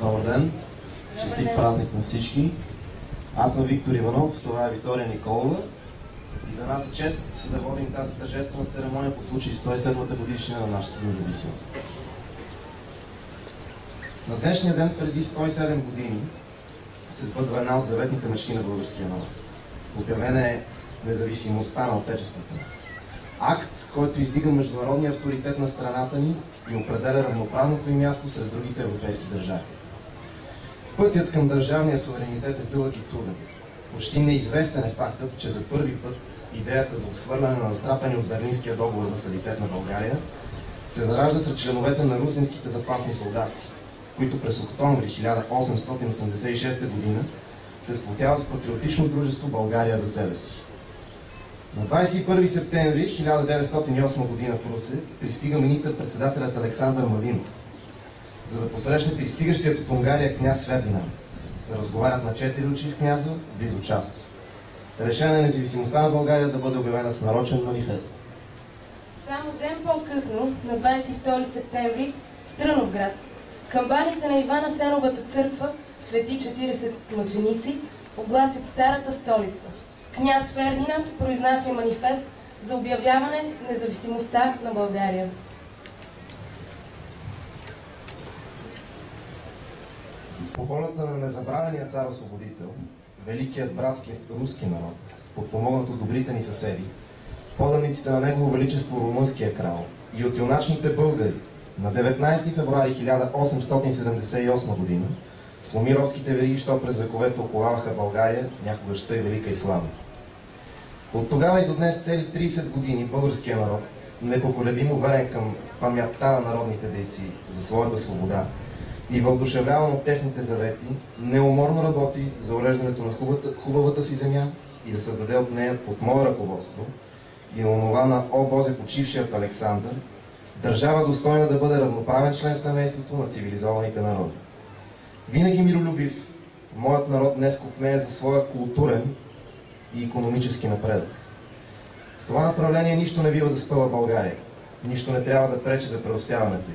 Добър ден! Честит празник на всички! Аз съм Виктор Иванов, това е Виктория Николова и за нас е чест да водим тази тържествена церемония по случай 107-та годишнина на нашата независимост. На днешния ден преди 107 години се сбъдва една от заветните мечти на българския народ. Обявена е независимостта на Отечеството. Акт, който издига международния авторитет на страната ни и определя равноправното й място сред другите европейски държави. Пътят към държавния суверенитет е дълъг и труден. Почти неизвестен е фактът, че за първи път идеята за отхвърляне на натрапени от Берлинския договор васалитет на България се заражда сред членовете на русинските запасни солдати, които през октомври 1886 г. се сплотяват в патриотично дружество България за себе си. На 21 септември 1908 г. в Русе пристига министър-председателят Александър Младинов, за да посрещне пристигащият от Унгария княз Фердинанд. Да разговарят на 4 очи с княза близо час. Решена е независимостта на България да бъде обявена с нарочен манифест. Само ден по-късно, на 22 септември, в Тръновград, камбаните на Иван Асеновата църква, свети 40 мъченици, огласят старата столица. Княз Фердинанд произнася манифест за обявяване независимостта на България. По волята на незабравения цар-освободител, великият братски руски народ, подпомогнат от добрите ни съседи, поданиците на Негово Величество Румънския крал и от юначните българи, на 19 февруари 1878 г. сломи робските вериги, що през вековете оковаваха България, някогаш тъй велика и славна. От тогава и до днес цели 30 години българския народ, непоколебимо верен към паметта на народните дейци за своята свобода и въодушевляван от техните завети, неуморно работи за уреждането на хубавата си земя и да създаде от нея под мое ръководство и на онова на О Бозе почившият Александър, държава достойна да бъде равноправен член в семейството на цивилизованите народи. Винаги миролюбив, моят народ днес копнее за своя културен и икономически напредък. В това направление нищо не бива да спъва България, нищо не трябва да пречи за преуспяването й.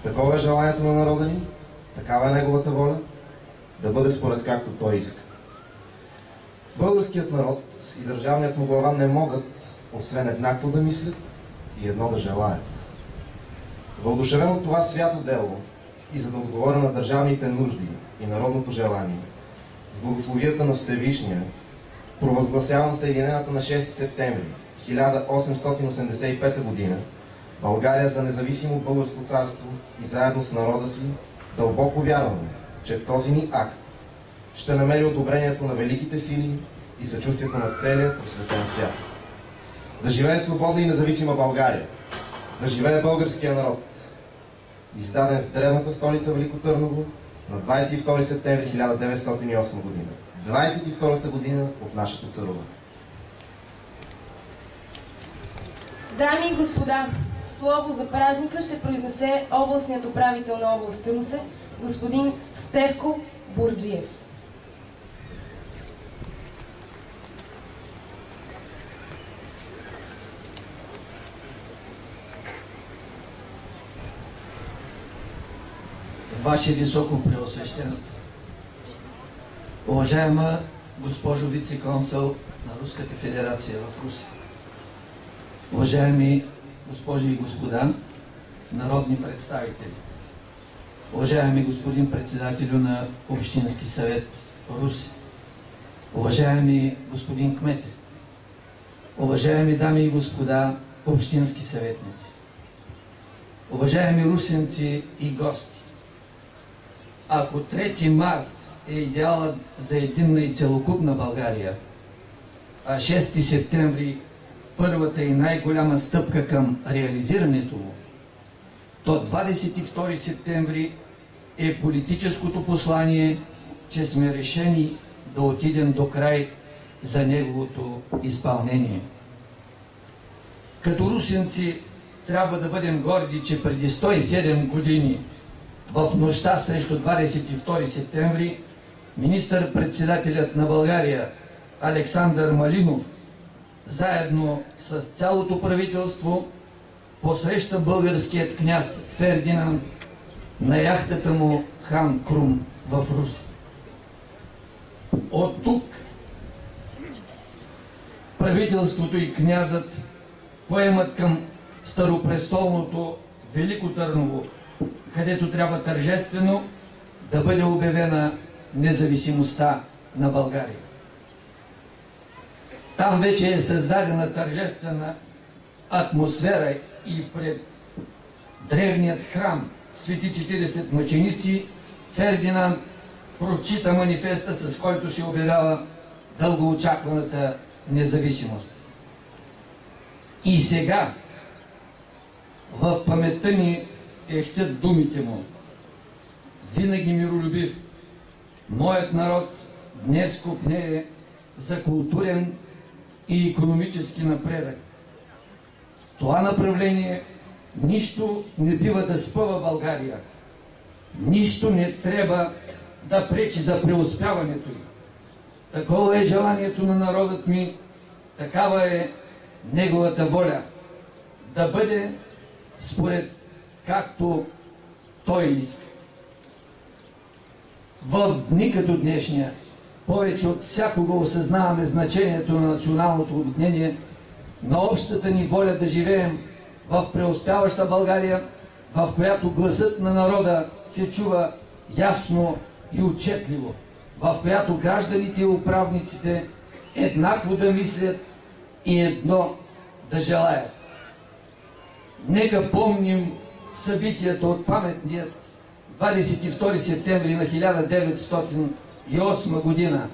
Такова е желанието на народа ни, такава е неговата воля, да бъде според както той иска. Българският народ и държавният му глава не могат, освен еднакво да мислят и едно да желаят. Въодушевен от това свято дело и за да отговоря на държавните нужди и народното желание, с благословията на Всевишния, провъзгласявам Съединената на 6 септември 1885 г. България за независимо българско царство и заедно с народа си дълбоко вярваме, че този ни акт ще намери одобрението на великите сили и съчувствието на целия просветен свят. Да живее свободна и независима България! Да живее българския народ! Издаден в древната столица Велико Търново на 22 септември 1908 година. 22-та година от нашето царуване. Дами и господа, слово за празника ще произнесе областният управител на област Русе, господин Стефко Бурджиев. Ваше високо преосвещенство, уважаема госпожо вице-консул на Руската федерация в Русе, уважаеми госпожи и господа народни представители, уважаеми господин председателю на Общински съвет Русе, уважаеми господин кмете, уважаеми дами и господа общински съветници, уважаеми русенци и гости, ако 3 март е идеалът за единна и целокупна България, а 6 септември първата и най-голяма стъпка към реализирането му, то 22 септември е политическото послание, че сме решени да отидем до край за неговото изпълнение. Като русенци трябва да бъдем горди, че преди 107 години в нощта срещу 22 септември министър-председателят на България Александър Малинов заедно с цялото правителство посреща българският княз Фердинанд на яхтата му Хан Крум в Русе. От тук правителството и князът поемат към старопрестолното Велико Търново, където трябва тържествено да бъде обявена независимостта на България. Там вече е създадена тържествена атмосфера и пред древният храм Свети 40 мъченици Фердинанд прочита манифеста, с който се обявява дългоочакваната независимост. И сега в паметта ни ехтят думите му: винаги миролюбив, моят народ днес копнее за културен и икономически напредък. В това направление нищо не бива да спъва България. Нищо не трябва да пречи за преуспяването й. Такова е желанието на народът ми, такава е неговата воля. Да бъде според както той иска. В дни като днешния повече от всякога осъзнаваме значението на националното обединение, на общата ни воля да живеем в преуспяваща България, в която гласът на народа се чува ясно и отчетливо, в която гражданите и управниците еднакво да мислят и едно да желаят. Нека помним събитията от паметният 22 септември на 1908 година.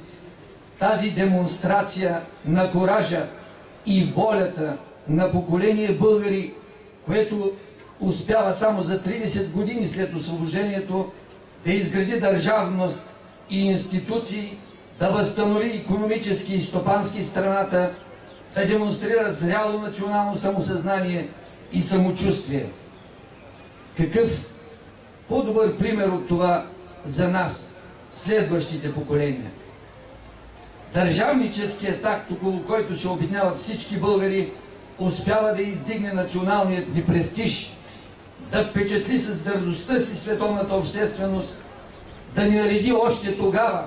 Тази демонстрация на коража и волята на поколение българи, което успява само за 30 години след освобождението да изгради държавност и институции, да възстанови икономически и стопански страната, да демонстрира зряло национално самосъзнание и самочувствие. Какъв по-добър пример от това за нас, следващите поколения? Държавническият акт, около който се обединяват всички българи, успява да издигне националният ни престиж, да впечатли с дързостта си световната общественост, да ни нареди още тогава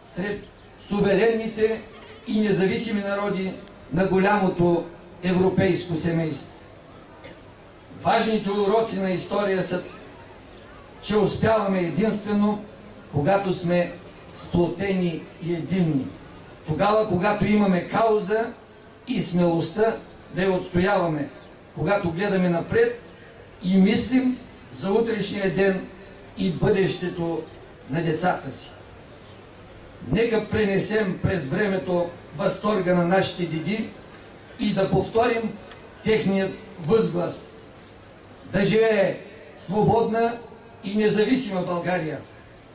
сред суверенните и независими народи на голямото европейско семейство. Важните уроци на история са, че успяваме единствено, когато сме сплотени и единни. Тогава, когато имаме кауза и смелостта да я отстояваме, когато гледаме напред и мислим за утрешния ден и бъдещето на децата си. Нека пренесем през времето възторга на нашите деди и да повторим техният възглас. Да живее свободна и независима България!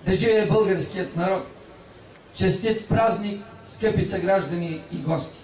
Да живее българският народ! Честит празник, скъпи съграждани и гости!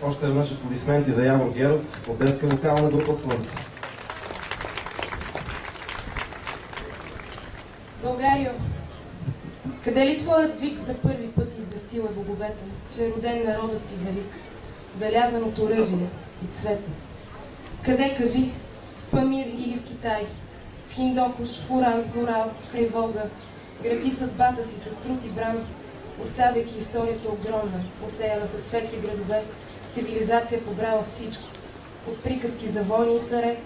Още веднъж аплодисменти за Явор Геров от детска вокална група Слънце. Българио, къде ли твоят вик за първи път известил е боговете, че е роден народът ти велик, белязан от оръжие и цвете? Къде, кажи, в Памир или в Китай, в Хиндокуш, в Уран, Урал, край Волга, гради съдбата си с труд и бран, оставяйки историята огромна, посеяна със светли градове, с цивилизация побрала всичко, от приказки за войни и царе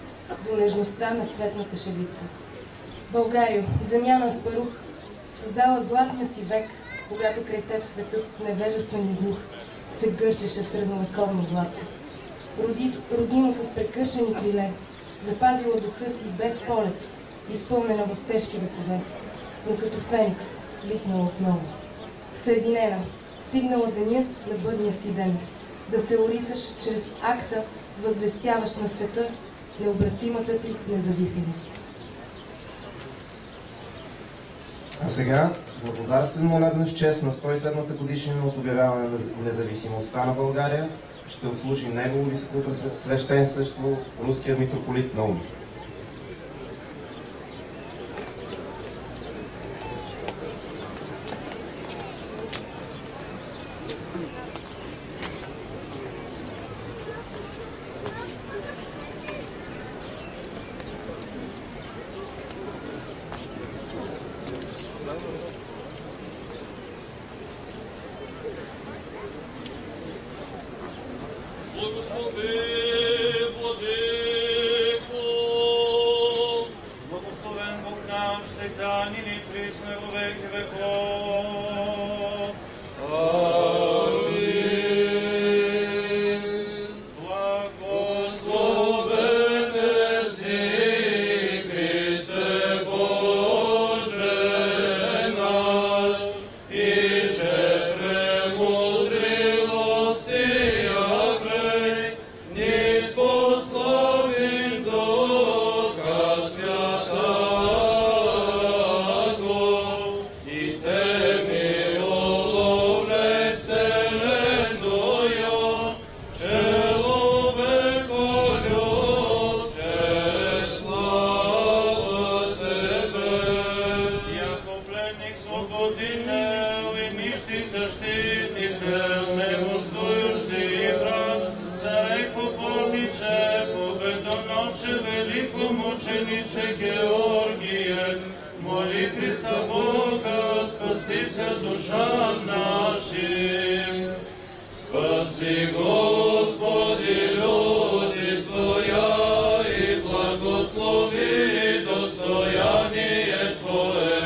до нежността на цветната шевица. Българио, земя на Аспарух, създала златния си век, когато край теб светът, невежествен и глух, се гърчеше в средновековно блато. Родимо с прекършени криле, запазила духа си без полет, изпълнена в тежки векове, но като феникс, литнала отново. Съединена, стигнала деня на бъдния си ден, да се орисаш чрез акта, възвестяващ на света необратимата ти независимост. А сега, благодарствен молебен в чест на 107-та годишнина от обявяване на независимостта на България, ще отслужи негово високопресвещенство руския митрополит Наум. Благослови, Владико! Благословен Бог наш, всегда нині присно во веки веков. Амин. Благословен си, Христе Боже наш, и же премудрило всія неспословен Духа Святаго, и Тебе уловле вселенную, человеколюбче, слава Тебе. Яко пленник свободител и нищий защитител, невоздующий и врач, царей поборниче, победоносче, великомучениче Георгие, моли Христа Бога, спастися душам нашим. Спаси, Господи, люди Твоя, и благослови достояние Твое,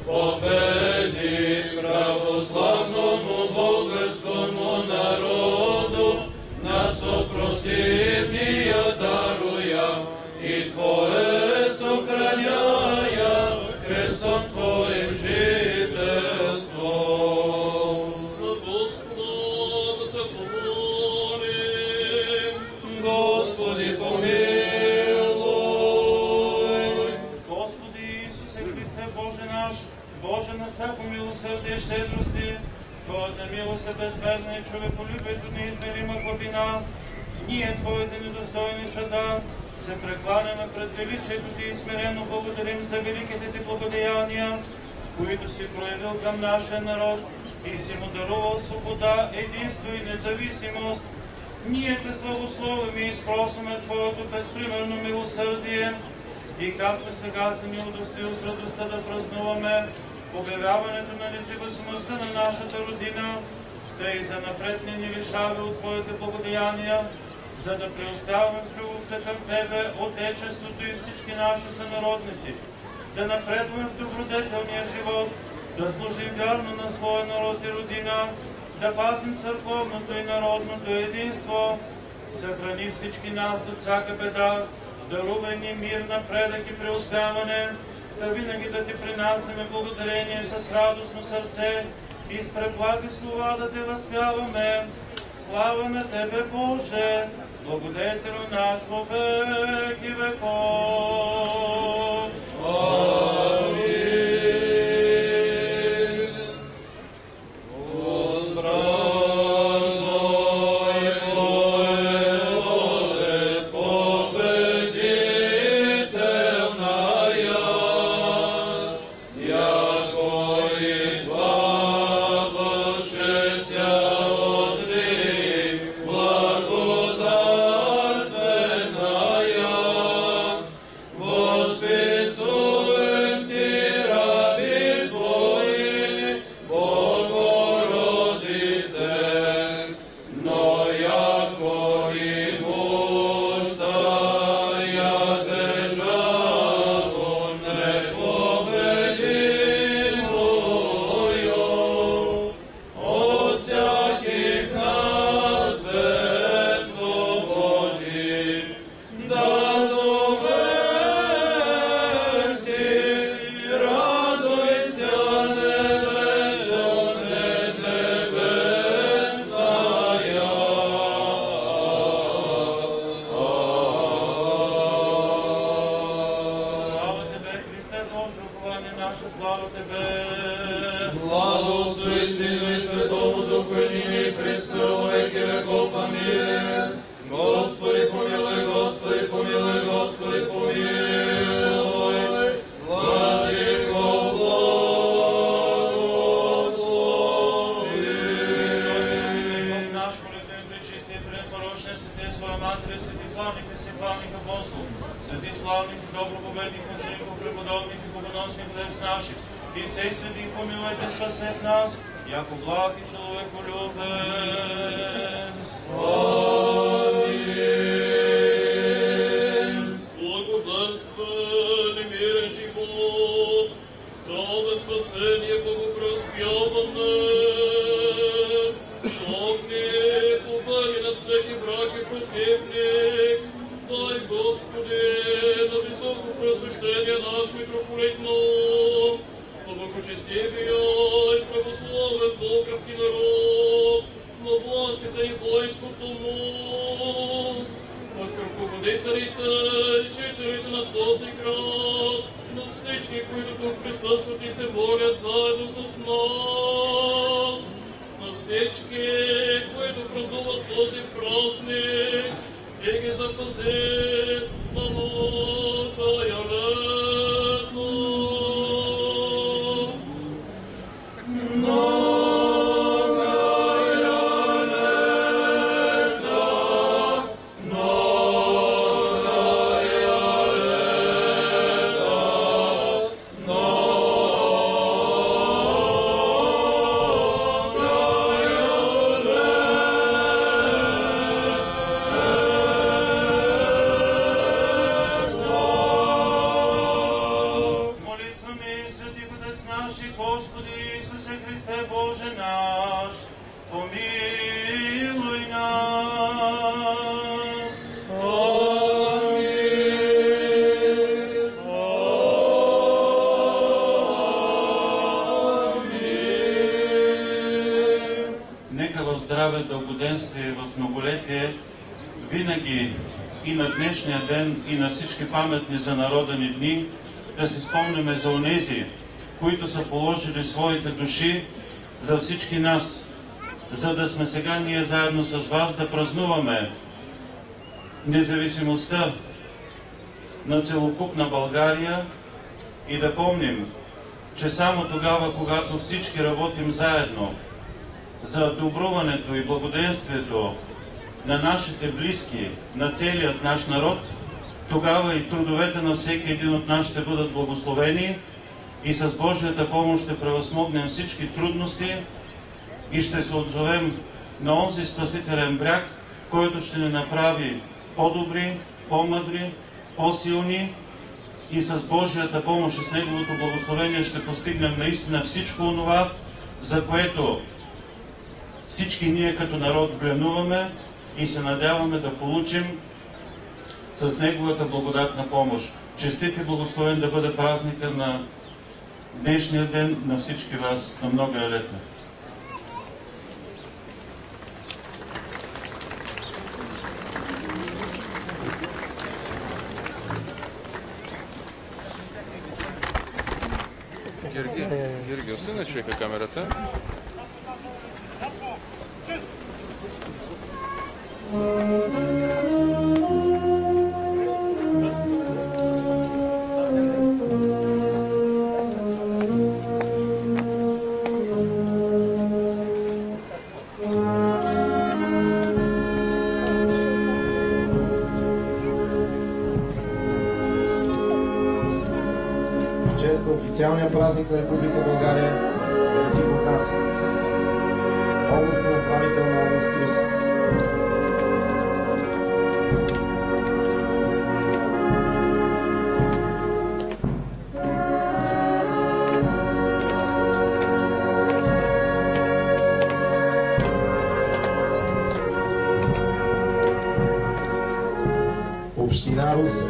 победи православному българскому народу, на сопротивния даруя, и Твое сохраняя крестом Твоим жительство. На Господа да се помолим. Господи, помилуй. Господи Исусе Христе, Боже наш, Боже на всяко милосърдие, щедрости, Твоята милост е безбедна и човеколюбието неизмерима глъбина. Ние, Твоите недостойни чада, се прекланяме пред величието Ти и смирено благодарим за великите Ти благодеяния, които си проявил към нашия народ и си му дарувал свобода, единство и независимост. Ние Те славословим и изпросваме Твоето безпримерно милосърдие и както сега си ни удостоил с радостта да празнуваме обявяването на независимостта на нашата родина, да и занапред не ни лишава от Твоите благодеяния, за да преуспяваме в любовта към Тебе, Отечеството и всички наши сънародници, да напредваме в добродетелния живот, да служим вярно на своя народ и родина, да пазим църковното и народното единство, съхрани всички нас от всяка беда, дарувай ни мир, напредък и преуспяване, да винаги да Ти принасяме благодарение с радостно сърце и с преблаги слова да Те възпяваме. Слава на Тебе, Боже, благодетелю наш во веки веков. Амин. Yeah. наша, слава Тебе. Слава Отцу и Сину и Святому Духу, и ныне и присно, во веки веков. Аминь. Господи помилуй, Господи помилуй, Господи помилуй. Владыко благослови. Бог наш, молитвен, пречистия, препорочен, святи своя Матери, святи славник и всеплавник апостол, святи славник и добропобедник, мъчеников, преподобник и богоносник, днес наших, и всей святи помилуйте, спасет нас, яко благ и човеколюбец. Аминь. Благоденствен и мирен живот, здраве спасение богопростяване. Славник, убери над всеки враг и противник, дай, Господи, на високо просвещение наш митрополитно, благочестивия и православен български народ, на властите и войското му, от ръководителите и жителите на този град, на всички, които тук присъстват и се молят заедно с нас, на всички, които празнуват този празник, и ги запази на новата лето. Дългоденствие в многолетие, винаги и на днешния ден, и на всички паметни за народа ни дни, да си спомняме за онези, които са положили своите души за всички нас, за да сме сега ние заедно с вас да празнуваме независимостта на целокупна България и да помним, че само тогава, когато всички работим заедно за добруването и благоденствието на нашите близки, на целият наш народ, тогава и трудовете на всеки един от нас ще бъдат благословени и с Божията помощ ще превъзмогнем всички трудности и ще се отзовем на онзи спасителен бряг, който ще ни направи по-добри, по-мъдри, по-силни и с Божията помощ и с Неговото благословение ще постигнем наистина всичко онова, за което всички ние като народ бленуваме и се надяваме да получим с Неговата благодатна помощ. Честит и благословен да бъде празника на днешния ден на всички вас, на много лета. Георги, остана човека камерата. Чест на официалния празник на Република България, Венци Ботасов, областен управител на област Русе. Община Русе.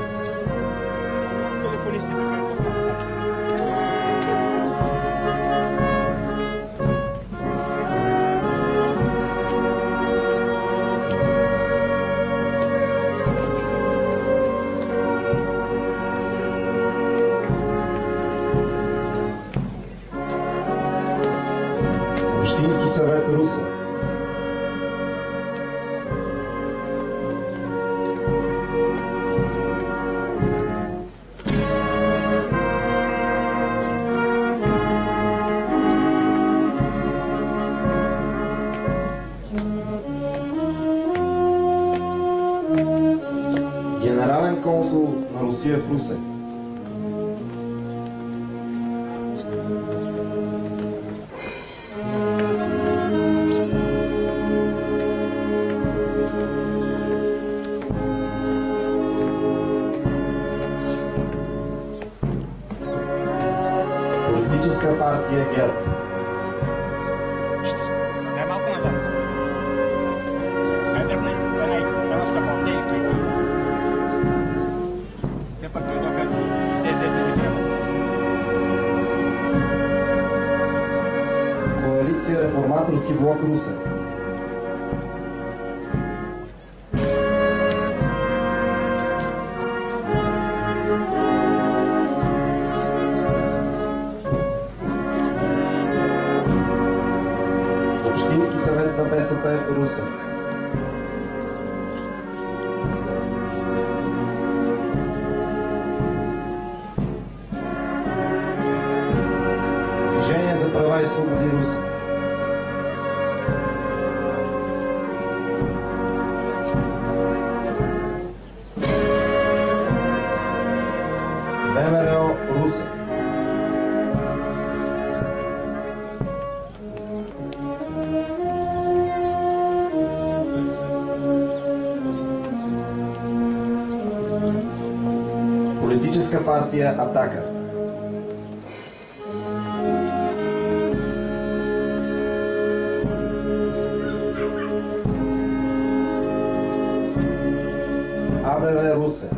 Общински съвет Русе. Генерален консул на Русия в Русе. Политическа партия ГЕРБ. Дай малко назад. Най-дръпна една стъпалце и кликни. Те пък дойдоха тези дет не ви трябва. Коалиция Реформаторски блок Русе. Общински съвет на БСП Русе. Движение за права и свободи Русе. ВМРО Русе. Политическа партия Атака. АБВ Русе.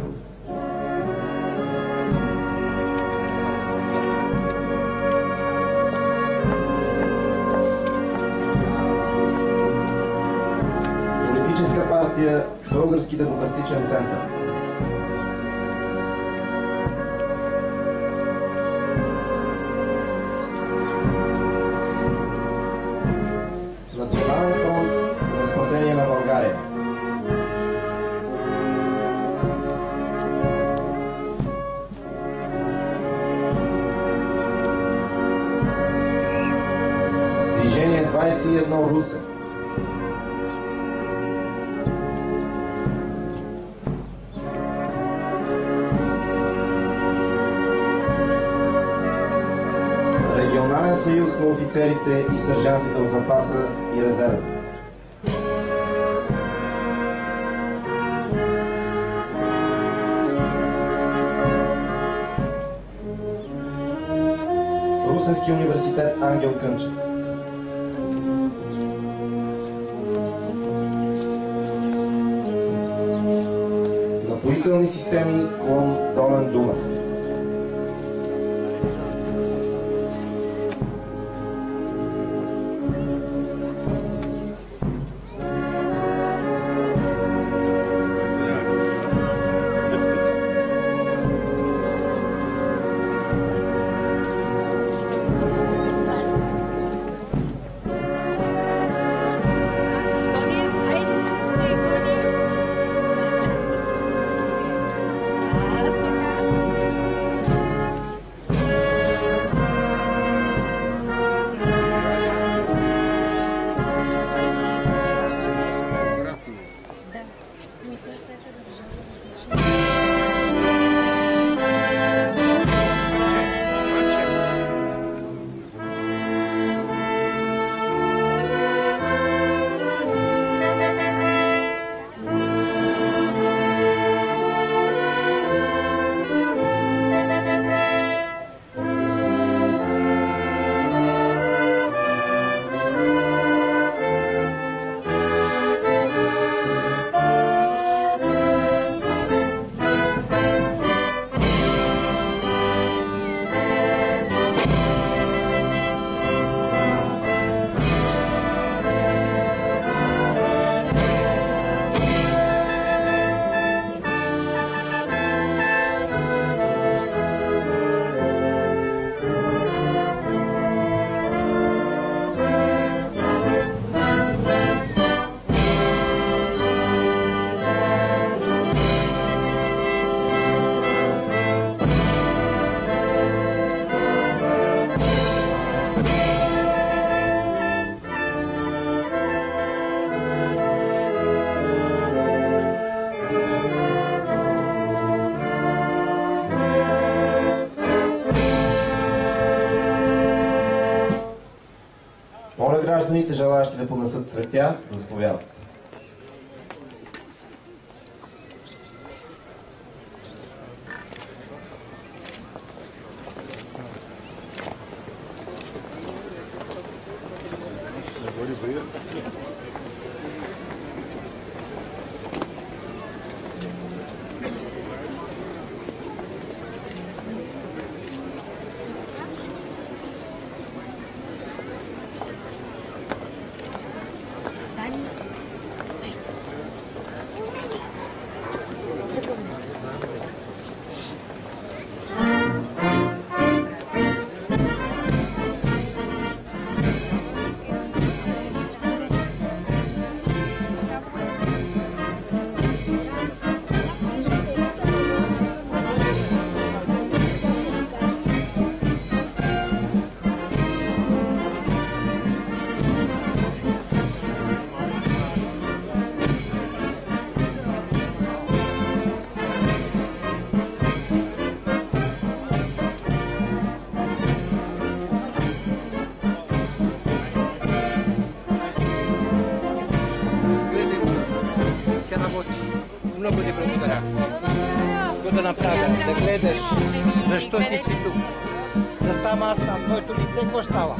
Политическа партия Български демократичен център. Национален фронт за спасение на България. Движение 21 Русе. Регионален съюз на офицерите и сержантите от запаса и резерва. Русенски университет Ангел Кънчев. Напоителни системи клон Долен Дунав. гражданите, желаящи да понесат цветя, да заповядат. Много ти благодаря. Го да направя, да гледаш защо ти си тук. Да става аз на твоето лице, какво става?